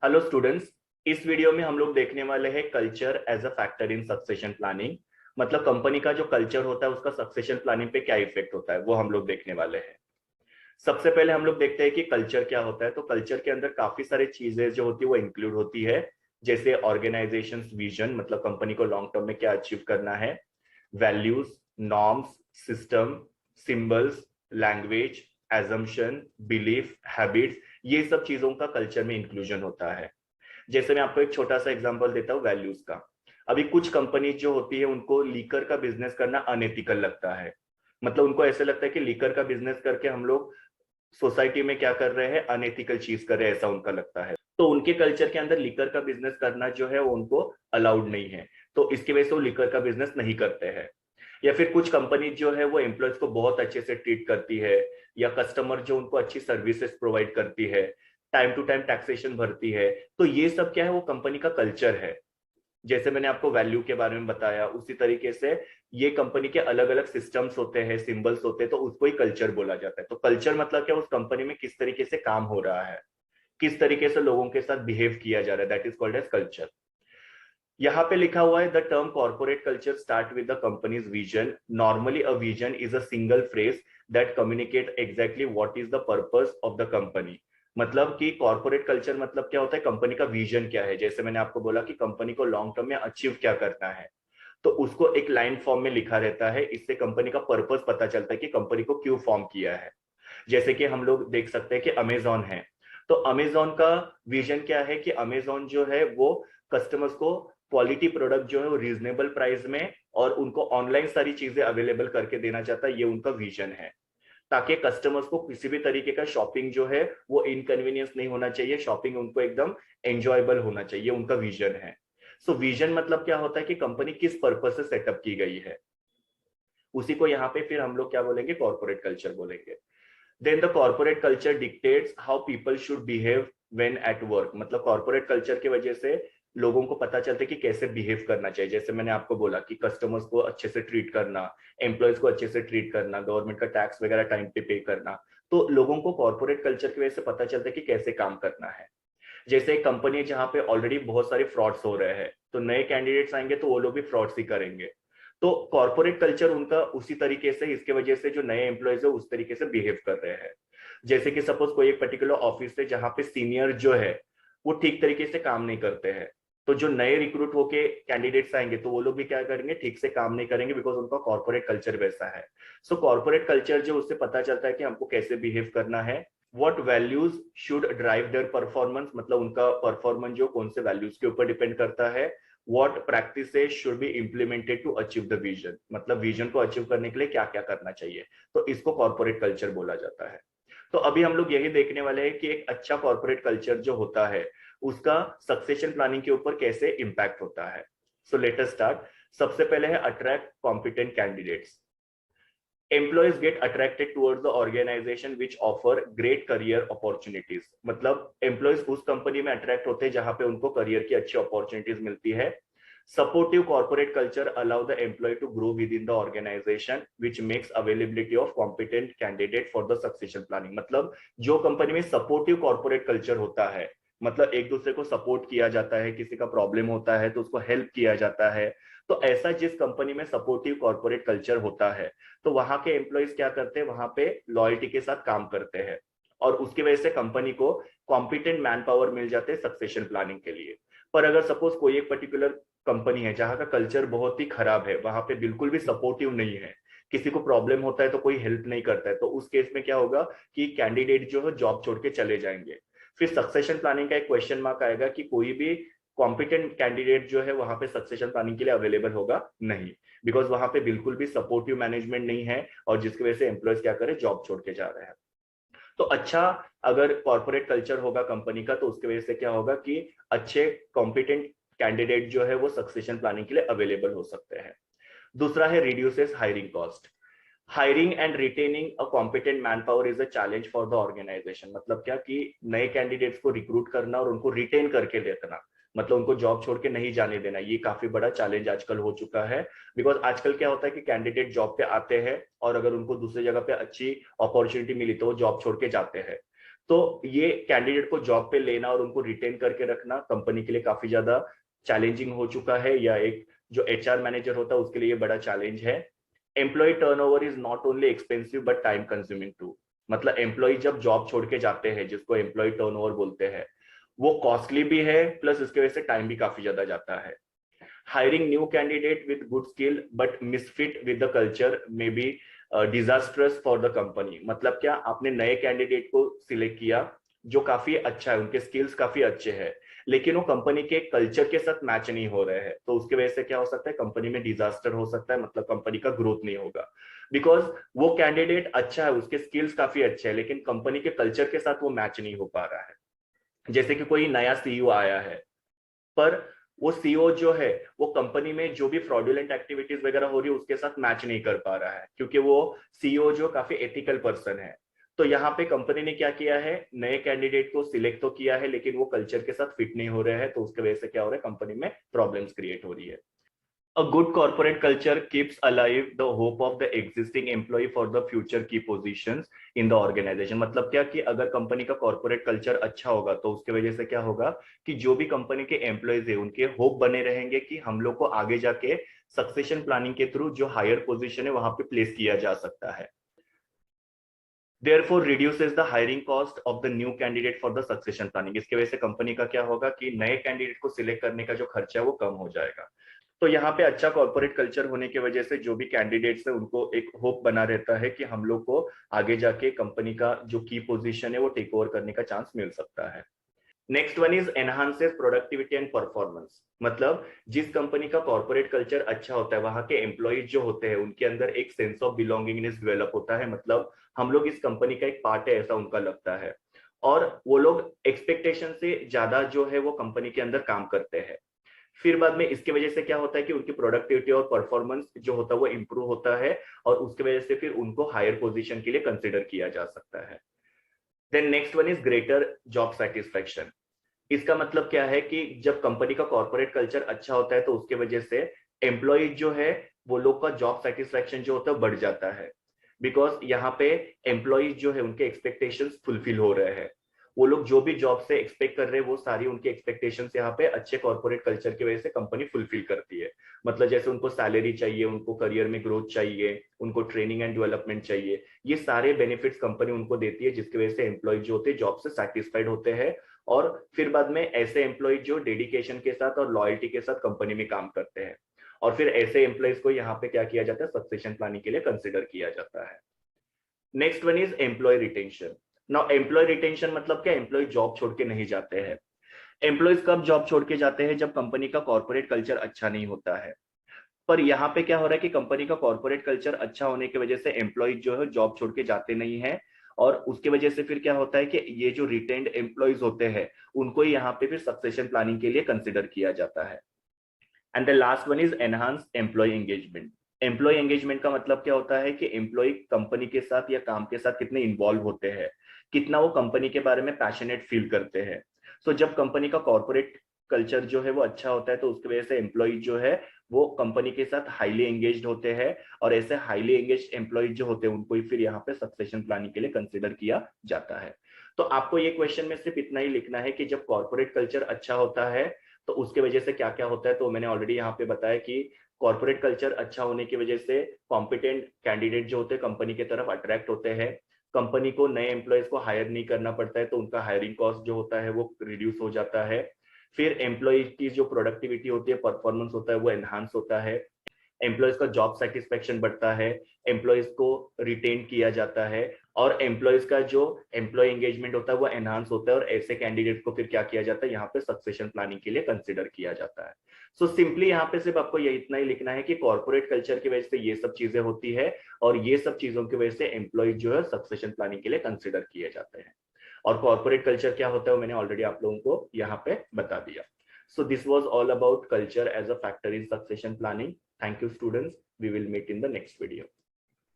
Hello students. इस video में हम लोग देखने वाले हैं culture as a factor in succession planning. मतलब कंपनी का जो कल्चर होता है उसका सक्सेशन प्लानिंग पे क्या इफेक्ट होता है वो हम लोग देखने वाले हैं। सबसे पहले हम लोग देखते हैं कि कल्चर क्या होता है। तो कल्चर के अंदर काफी सारी चीजें जो होती है वो इंक्लूड होती है, जैसे ऑर्गेनाइजेशन विजन, मतलब कंपनी को लॉन्ग टर्म में क्या अचीव करना है, values, norms, system, symbols, language, assumption, belief, habits, ये सब चीजों का कल्चर में इंक्लूजन होता है। जैसे मैं आपको एक छोटा सा एग्जांपल देता हूँ वैल्यूज का। अभी कुछ कंपनी जो होती है उनको लीकर का बिजनेस करना अनएथिकल लगता है। मतलब उनको ऐसे लगता है कि लीकर का बिजनेस करके हम लोग सोसाइटी में क्या कर रहे हैं, अनएथिकल चीज कर रहे हैं, ऐसा उनका लगता है। तो उनके कल्चर के अंदर लीकर का बिजनेस करना जो है वो उनको अलाउड नहीं है। तो इसकी वजह से वो लीकर का बिजनेस नहीं करते हैं। या फिर कुछ कंपनी जो है वो एम्प्लॉयज को बहुत अच्छे से ट्रीट करती है, या कस्टमर जो उनको अच्छी सर्विसेज प्रोवाइड करती है, टाइम टू टाइम टैक्सेशन भरती है। तो ये सब क्या है, वो कंपनी का कल्चर है। जैसे मैंने आपको वैल्यू के बारे में बताया, उसी तरीके से ये कंपनी के अलग अलग सिस्टम्स होते हैं, सिंबल्स होते हैं, तो उसको ही कल्चर बोला जाता है। तो कल्चर मतलब क्या, उस कंपनी में किस तरीके से काम हो रहा है, किस तरीके से लोगों के साथ बिहेव किया जा रहा है, that is called as culture. यहाँ पे लिखा हुआ है the term corporate culture start with the company's vision. Normally a vision is a single phrase that communicate exactly what is the purpose of the company. मतलब कि corporate culture मतलब क्या होता है, कंपनी का विजन क्या है। जैसे मैंने आपको बोला कि कंपनी को लॉन्ग टर्म में अचीव क्या करना है, तो उसको एक लाइन फॉर्म में लिखा रहता है। इससे कंपनी का पर्पस पता चलता है कि कंपनी को क्यों फॉर्म किया है। जैसे कि हम लोग देख सकते हैं कि अमेजॉन है, तो अमेजॉन का विजन क्या है कि अमेजॉन जो है वो कस्टमर्स को क्वालिटी प्रोडक्ट जो है वो रीजनेबल प्राइस में और उनको ऑनलाइन सारी चीजें अवेलेबल करके देना चाहता है। ये उनका विजन है, ताकि कस्टमर्स को किसी भी तरीके का शॉपिंग जो है वो इनकन्वीनियंस नहीं होना चाहिए, शॉपिंग उनको एकदम एंजॉयबल होना चाहिए, उनका विजन है। सो विजन मतलब क्या होता है कि कंपनी किस पर्पस से सेटअप की गई है, उसी को यहाँ पे फिर हम लोग क्या बोलेंगे, कॉर्पोरेट कल्चर बोलेंगे। Then the corporate culture dictates how people should behave when at work. मतलब कॉर्पोरेट कल्चर की वजह से लोगों को पता चलता है कि कैसे बिहेव करना चाहिए। जैसे मैंने आपको बोला कि कस्टमर्स को अच्छे से ट्रीट करना, एम्प्लॉयज को अच्छे से ट्रीट करना, गवर्नमेंट का टैक्स वगैरह टाइम पे करना। तो लोगों को कॉर्पोरेट कल्चर की वजह से पता चलता है कि कैसे काम करना है। जैसे एक कंपनी है जहां पे ऑलरेडी बहुत सारे फ्रॉड्स हो रहे हैं, तो नए कैंडिडेट्स आएंगे तो वो लोग भी फ्रॉड्स ही करेंगे। तो कॉर्पोरेट कल्चर उनका उसी तरीके से, इसके वजह से जो नए एम्प्लॉयज है उस तरीके से बिहेव कर रहे हैं। जैसे कि सपोज कोई एक पर्टिकुलर ऑफिस है जहां पे सीनियर जो है वो ठीक तरीके से काम नहीं करते हैं, तो जो नए रिक्रूट होके कैंडिडेट्स आएंगे तो वो लोग भी क्या करेंगे, ठीक से काम नहीं करेंगे, बिकॉज उनका कॉर्पोरेट कल्चर वैसा है। सो कॉर्पोरेट कल्चर जो, उससे पता चलता है कि हमको कैसे बिहेव करना है। What values should drive their performance, मतलब उनका परफॉर्मेंस जो कौन से वैल्यूज के ऊपर डिपेंड करता है। What practices should be implemented to achieve the vision, मतलब विजन को अचीव करने के लिए क्या क्या करना चाहिए। तो इसको कॉर्पोरेट कल्चर बोला जाता है। तो अभी हम लोग यही देखने वाले हैं कि एक अच्छा कॉर्पोरेट कल्चर जो होता है उसका सक्सेशन प्लानिंग के ऊपर कैसे इंपैक्ट होता है। So let us start. सबसे पहले है attract competent candidates. Employees get attracted towards the organisation which offer great career opportunities. मतलब एम्प्लॉयज उस कंपनी में अट्रैक्ट होते हैं जहां पे उनको करियर की अच्छी अपॉर्चुनिटीज मिलती है। Supportive corporate culture allow the employee to grow within the organisation which makes availability of competent candidate for the succession planning. मतलब जो कंपनी में सपोर्टिव कॉर्पोरेट कल्चर होता है, मतलब एक दूसरे को सपोर्ट किया जाता है, किसी का प्रॉब्लम होता है तो उसको हेल्प किया जाता है। तो ऐसा जिस कंपनी में सपोर्टिव कॉर्पोरेट कल्चर होता है, तो वहां के एम्प्लॉयज क्या करते हैं, वहां पे लॉयल्टी के साथ काम करते हैं, और उसकी वजह से कंपनी को कॉम्पिटेंट मैन पावर मिल जाते हैं सक्सेशन प्लानिंग के लिए। पर अगर सपोज कोई एक पर्टिकुलर कंपनी है जहां का कल्चर बहुत ही खराब है, वहां पे बिल्कुल भी सपोर्टिव नहीं है, किसी को प्रॉब्लम होता है तो कोई हेल्प नहीं करता है, तो उस केस में क्या होगा कि कैंडिडेट जो है जॉब छोड़ के चले जाएंगे। फिर सक्सेशन प्लानिंग का एक क्वेश्चन मार्क आएगा कि कोई भी कॉम्पिटेंट कैंडिडेट जो है वहां पे सक्सेशन प्लानिंग के लिए अवेलेबल होगा नहीं, बिकॉज वहां पे बिल्कुल भी सपोर्टिव मैनेजमेंट नहीं है, और जिसकी वजह से एम्प्लॉयज क्या करे, जॉब छोड़ के जा रहे हैं। तो अच्छा अगर कॉर्पोरेट कल्चर होगा कंपनी का, तो उसकी वजह से क्या होगा कि अच्छे कॉम्पिटेंट कैंडिडेट जो है वो सक्सेशन प्लानिंग के लिए अवेलेबल हो सकते हैं। दूसरा है reduces hiring cost. Hiring and retaining a competent manpower is a challenge for the organisation. मतलब क्या कि नए कैंडिडेट्स को रिक्रूट करना और उनको रिटेन करके रखना, मतलब उनको जॉब छोड़ के नहीं जाने देना, ये काफी बड़ा चैलेंज आजकल हो चुका है। बिकॉज आजकल क्या होता है कि कैंडिडेट जॉब पे आते हैं और अगर उनको दूसरी जगह पे अच्छी अपॉर्चुनिटी मिली तो वो जॉब छोड़ के जाते हैं। तो ये कैंडिडेट को जॉब पे लेना और उनको रिटेन करके रखना कंपनी के लिए काफी ज्यादा चैलेंजिंग हो चुका है, या एक जो एचआर मैनेजर होता है उसके लिए बड़ा चैलेंज है। Employee turnover is not only expensive but time consuming too. मतलब एम्प्लॉय जब जॉब छोड़ के जाते हैं, जिसको एम्प्लॉय टर्नओवर बोलते हैं, वो कॉस्टली भी है, प्लस इसके वजह से टाइम भी काफी ज्यादा जाता है। Hiring new candidate with good skill but misfit with the culture may be disastrous for the company। मतलब क्या, आपने नए कैंडिडेट को सिलेक्ट किया जो काफी अच्छा है, उनके स्किल्स काफी अच्छे हैं, लेकिन वो कंपनी के कल्चर के साथ मैच नहीं हो रहे हैं, तो उसके वजह से क्या हो सकता है, कंपनी में डिजास्टर हो सकता है, मतलब कंपनी का ग्रोथ नहीं होगा। बिकॉज वो कैंडिडेट अच्छा है, उसके स्किल्स काफी अच्छे हैं, लेकिन कंपनी के कल्चर के साथ वो मैच नहीं हो पा रहा है। जैसे कि कोई नया सीईओ आया है, पर वो सीईओ जो है वो कंपनी में जो भी फ्रॉडुलेंट एक्टिविटीज वगैरह हो रही है उसके साथ मैच नहीं कर पा रहा है, क्योंकि वो सीईओ जो काफी एथिकल पर्सन है। तो यहाँ पे कंपनी ने क्या किया है, नए कैंडिडेट को सिलेक्ट तो किया है, लेकिन वो कल्चर के साथ फिट नहीं हो रहे हैं, तो उसके वजह से क्या हो रहा है, कंपनी में प्रॉब्लम्स क्रिएट हो रही है। A good corporate culture keeps alive the hope of the existing employee for the future key positions in the organization। मतलब क्या, कि अगर कंपनी का कॉर्पोरेट कल्चर अच्छा होगा तो उसके वजह से क्या होगा कि जो भी कंपनी के एम्प्लॉयज है उनके होप बने रहेंगे कि हम लोग को आगे जाके सक्सेशन प्लानिंग के थ्रू जो हायर पोजीशन है वहां पे प्लेस किया जा सकता है। Therefore reduces the hiring cost of the new candidate for the succession planning। इसके वजह से कंपनी का क्या होगा कि नए कैंडिडेट को सिलेक्ट करने का जो खर्चा है वो कम हो जाएगा। तो यहाँ पे अच्छा कॉर्पोरेट कल्चर होने की वजह से जो भी कैंडिडेट्स है उनको एक होप बना रहता है कि हम लोग को आगे जाके कंपनी का जो की पोजीशन है वो टेक ओवर करने का चांस मिल सकता है। Next one is enhances productivity and performance. मतलब जिस कंपनी का कॉर्पोरेट कल्चर अच्छा होता है वहां के एम्प्लॉयज जो होते हैं उनके अंदर एक सेंस ऑफ बिलोंगिंगनेस डेवलप होता है, मतलब हम लोग इस कंपनी का एक पार्ट है ऐसा उनका लगता है, और वो लोग एक्सपेक्टेशन से ज्यादा जो है वो कंपनी के अंदर काम करते हैं। फिर बाद में इसकी वजह से क्या होता है कि उनकी प्रोडक्टिविटी और परफॉर्मेंस जो होता है वो इंप्रूव होता है, और उसकी वजह से फिर उनको हायर पोजीशन के लिए कंसिडर किया जा सकता है। Then next one is greater job satisfaction. इसका मतलब क्या है कि जब कंपनी का कॉर्पोरेट कल्चर अच्छा होता है तो उसके वजह से एम्प्लॉय जो है वो लोग का जॉब सेटिस्फेक्शन जो होता है बढ़ जाता है। बिकॉज यहाँ पे एम्प्लॉय जो है उनके एक्सपेक्टेशंस फुलफिल हो रहे हैं, वो लोग जो भी जॉब से एक्सपेक्ट कर रहे हैं वो सारी उनके एक्सपेक्टेशंस यहाँ पे अच्छे कॉर्पोरेट कल्चर की वजह से कंपनी फुलफिल करती है। मतलब जैसे उनको सैलरी चाहिए, उनको करियर में ग्रोथ चाहिए, उनको ट्रेनिंग एंड डेवलपमेंट चाहिए, ये सारे बेनिफिट्स कंपनी उनको देती है, जिसकी वजह से एम्प्लॉय जो होते हैं जॉब से सेटिस्फाइड होते हैं, और फिर बाद में ऐसे एम्प्लॉय जो डेडिकेशन के साथ और लॉयल्टी के साथ कंपनी में काम करते हैं, और फिर ऐसे एम्प्लॉयज को यहाँ पे क्या किया जाता है, सक्सेशन प्लानिंग के लिए कंसिडर किया जाता है। Next one is employee retention. Now employee retention मतलब क्या, एम्प्लॉय जॉब छोड़ के नहीं जाते हैं। एम्प्लॉयज कब जॉब छोड़ के जाते हैं, जब कंपनी का कॉर्पोरेट कल्चर अच्छा नहीं होता है। पर यहाँ पे क्या हो रहा है कि कंपनी का कॉर्पोरेट कल्चर अच्छा होने की वजह से एम्प्लॉय जो है जॉब छोड़ के जाते नहीं है, और उसके वजह से फिर क्या होता है कि ये जो रिटेन्ड एम्प्लॉयज होते हैं उनको यहाँ पे फिर सक्सेशन प्लानिंग के लिए कंसिडर किया जाता है। And the last one is enhance employee engagement. Employee engagement का मतलब क्या होता है कि एम्प्लॉय कंपनी के साथ या काम के साथ कितने इन्वॉल्व होते हैं, कितना वो कंपनी के बारे में पैशनेट फील करते हैं। सो जब कंपनी का कॉर्पोरेट कल्चर जो है वो अच्छा होता है तो उसकी वजह से एम्प्लॉय जो है वो कंपनी के साथ हाईली एंगेज्ड होते हैं, और ऐसे हाईली एंगेज्ड एम्प्लॉय जो होते हैं उनको ही फिर यहाँ पे सक्सेशन प्लानिंग के लिए कंसिडर किया जाता है। तो आपको ये क्वेश्चन में सिर्फ इतना ही लिखना है कि जब कॉर्पोरेट कल्चर अच्छा होता है तो उसके वजह से क्या क्या होता है। तो मैंने ऑलरेडी यहाँ पे बताया कि कॉर्पोरेट कल्चर अच्छा होने की वजह से कॉम्पिटेंट कैंडिडेट जो होते हैं कंपनी की तरफ अट्रैक्ट होते हैं, कंपनी को नए एम्प्लॉयज को हायर नहीं करना पड़ता है, तो उनका हायरिंग कॉस्ट जो होता है वो रिड्यूस हो जाता है। फिर एम्प्लॉय की जो प्रोडक्टिविटी होती है, परफॉर्मेंस होता है, वो एनहांस होता है, एम्प्लॉयज का जॉब सेटिस्फेक्शन बढ़ता है, एम्प्लॉयज को रिटेन किया जाता है, और एम्प्लॉयज का जो एम्प्लॉय एंगेजमेंट होता है वो एनहांस होता है, और ऐसे कैंडिडेट को फिर क्या किया जाता है, यहाँ पे सक्सेशन प्लानिंग के लिए कंसिडर किया जाता है। सो सिंपली यहाँ पे सिर्फ आपको ये इतना ही लिखना है कि कॉर्पोरेट कल्चर की वजह से ये सब चीजें होती है, और ये सब चीजों की वजह से एम्प्लॉय जो है सक्सेशन प्लानिंग के लिए कंसिडर किए जाते हैं। और कॉर्पोरेट कल्चर क्या होता है वो मैंने ऑलरेडी आप लोगों को यहाँ पे बता दिया। So this was all about culture as a factor in succession planning. Thank you, students. We will meet in the next video.